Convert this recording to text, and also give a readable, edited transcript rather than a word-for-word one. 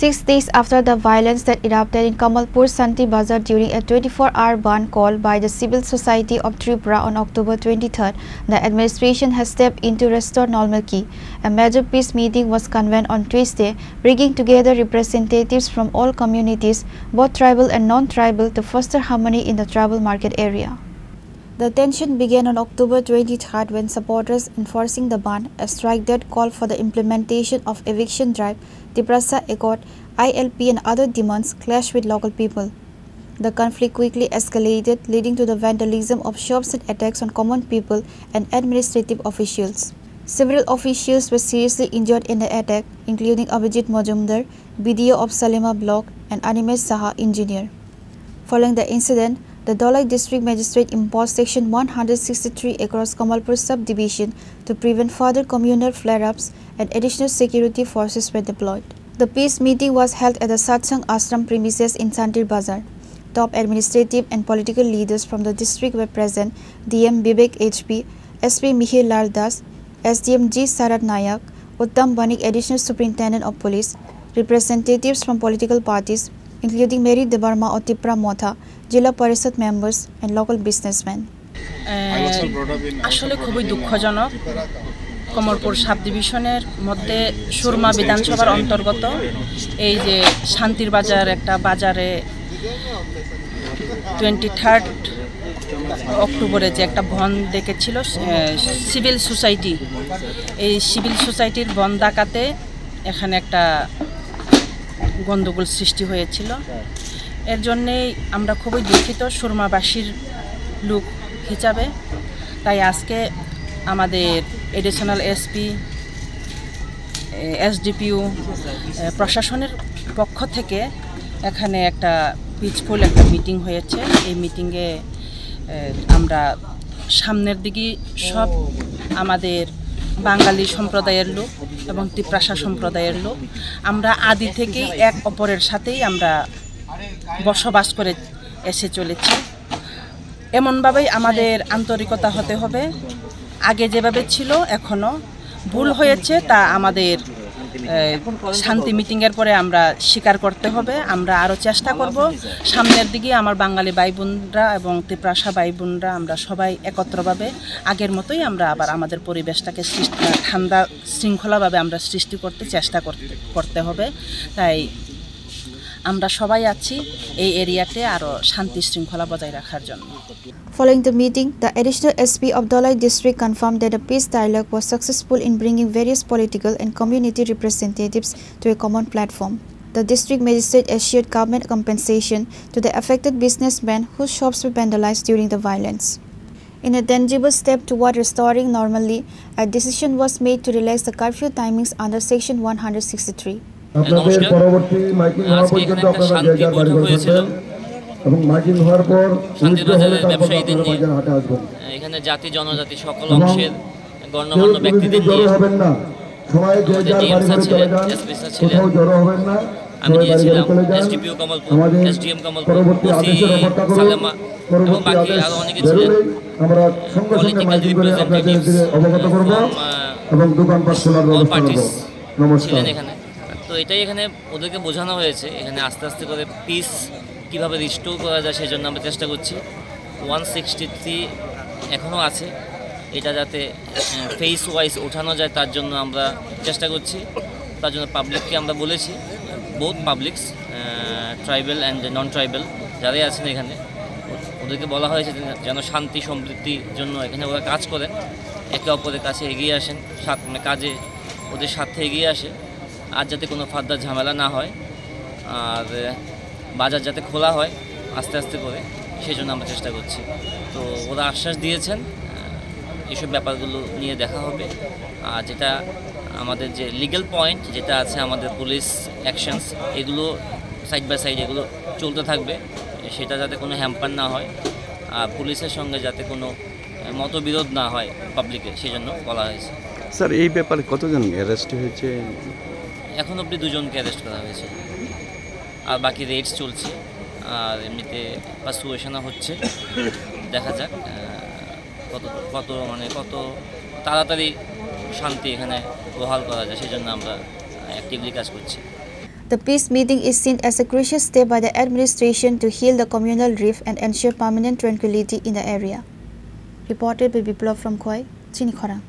6 days after the violence that erupted in Kamalpur Santi Bazar during a 24-hour ban called by the Civil Society of Tripura on October 23rd, the administration has stepped in to restore normalcy. A major peace meeting was convened on Tuesday, bringing together representatives from all communities, both tribal and non-tribal, to foster harmony in the tribal market area. The tension began on October 23rd when supporters enforcing the ban, a strike that called for the implementation of eviction drive, Tiprasa Accord, ILP and other demands clashed with local people. The conflict quickly escalated, leading to the vandalism of shops and attacks on common people and administrative officials. Several officials were seriously injured in the attack, including Abhijit Majumdar, BDO of Salima Block, and Animesh Saha, engineer. Following the incident, the Dholai District Magistrate imposed Section 163 across Kamalpur subdivision to prevent further communal flare-ups, and additional security forces were deployed. The peace meeting was held at the Satsang Ashram premises in Santir Bazar. Top administrative and political leaders from the district were present: DM Vivek HP, SP Mihir Lal Das, SDM G. Sarat Nayak, Uttam Banik, Additional Superintendent of Police, representatives from political parties, including Mary Debarma of Tipra Motha, Jilla Parishad members, and local businessmen. আসলে খুবই দুঃখজনক Kamalpur sub ডিভিশনের মধ্যে সুরমা বিধানসভার অন্তর্গত এই যে শান্তির বাজার একটা বাজারে 23 অক্টোবরে যে একটা বন্ধ ডেকেছিল সিভিল সোসাইটি, এই সিভিল সোসাইটির বন্ধ ডাকাতে এখানে একটা গন্ডগোল সৃষ্টি হয়েছিল। এর জন্যেই আমরা খুবই দুঃখিত সুরমাবাসীর লোক হিসাবে। তাই আজকে আমাদের এডিশনাল এসপি, এসডিপিও, প্রশাসনের পক্ষ থেকে এখানে একটা পিসফুল একটা মিটিং হয়েছে। এই মিটিংয়ে আমরা সামনের দিকে সব আমাদের বাঙালি সম্প্রদায়ের লোক এবং তিপ্রাসা সম্প্রদায়ের লোক আমরা আদি থেকেই এক অপরের সাথেই আমরা বসবাস করে এসে চলেছি। এমনভাবেই আমাদের আন্তরিকতা হতে হবে। আগে যেভাবে ছিল এখনও ভুল হয়েছে তা আমাদের শান্তি মিটিংয়ের পরে আমরা স্বীকার করতে হবে। আমরা আরও চেষ্টা করব সামনের দিকে আমার বাঙালি ভাই বোনরা এবং তিপ্রাসা ভাই বোনরা আমরা সবাই একত্রভাবে আগের মতোই আমরা আবার আমাদের পরিবেশটাকে ঠান্ডা শৃঙ্খলাভাবে আমরা সৃষ্টি করতে চেষ্টা করতে হবে। তাই আমরা সবাই আছি এই এরিয়াতে আরও শান্তি শৃঙ্খলা বজায় রাখার জন্য। Following the meeting, the additional SP of Dholai district confirmed that the peace dialogue was successful in bringing various political and community representatives to a common platform. The district magistrate assured government compensation to the affected businessmen whose shops were vandalized during the violence. In a tangible step toward restoring normalcy, a decision was made to relax the curfew timings under Section 163. আপনাদের পরবর্তী miking হওয়া পর্যন্ত আপনারা জায়গা বাড়ি করবেন এবং miking হওয়ার পর শান্তিবাজারের ব্যবসায়ীদের নিয়ে এখানে জাতি জনজাতি সকল অংশের গণ্যমান্য ব্যক্তিদের নিয়ে হবেন না, সবাই জায়গা বাড়ি চলে যান, কোথাও জড়ো হবেন না। আমি নিয়েছিলাম SDPO Kamalpur, SDM Kamalpur, OC Salema এবং বাকি আরও অনেকে ছিলেন, আমরা সঙ্গে সঙ্গে মাইকিং করে আপনাদের অবগত করব এবং দোকানপাট খোলার ব্যবস্থা করব। নমস্কার। এখানে তো এটাই এখানে ওদেরকে বোঝানো হয়েছে এখানে আস্তে আস্তে করে পিস কীভাবে রিস্টোর করা যায় সেই জন্য আমরা চেষ্টা করছি। 163 এখনও আছে, এটা যাতে ফেস ওয়াইজ ওঠানো যায় তার জন্য আমরা চেষ্টা করছি। তার জন্য পাবলিককে আমরা বলেছি, both publics tribal and non tribal যারাই আছেন এখানে, ওদেরকে বলা হয়েছে যেন শান্তি সমৃদ্ধির জন্য এখানে ওরা কাজ করেন, একে অপরের কাছে এগিয়ে আসেন, কাজে ওদের সাথে এগিয়ে আসে, আর যাতে কোনো ফার্দার ঝামেলা না হয়, আর বাজার যাতে খোলা হয় আস্তে আস্তে করে, সেই জন্য আমরা চেষ্টা করছি। তো ওরা আশ্বাস দিয়েছেন এইসব ব্যাপারগুলো নিয়ে দেখা হবে। আর যেটা আমাদের যে লিগ্যাল পয়েন্ট যেটা আছে আমাদের পুলিশ অ্যাকশনস, এগুলো সাইড বাই সাইড এগুলো চলতে থাকবে, সেটা যাতে কোনো হ্যাম্পার না হয়, আর পুলিশের সঙ্গে যাতে কোনো মতবিরোধ না হয় পাবলিকে, সেই জন্য বলা হয়েছে। স্যার, এই ব্যাপারে কতজন অ্যারেস্ট হয়েছে? এখন অবধি 2 জনকে অ্যারেস্ট করা হয়েছে, আর বাকি রেডস চলছে, আর এমনিতে পারসুয়েশনও হচ্ছে। দেখা যাক কত তাড়াতাড়ি শান্তি এখানে বহাল করা যায়, সেই জন্য আমরা অ্যাক্টিভলি কাজ করছি। The peace meeting is seen as a crucial step by the administration to heal the communal rift and ensure permanent tranquility in the area. Reported by Biplov from Khoi, Chini Khorang.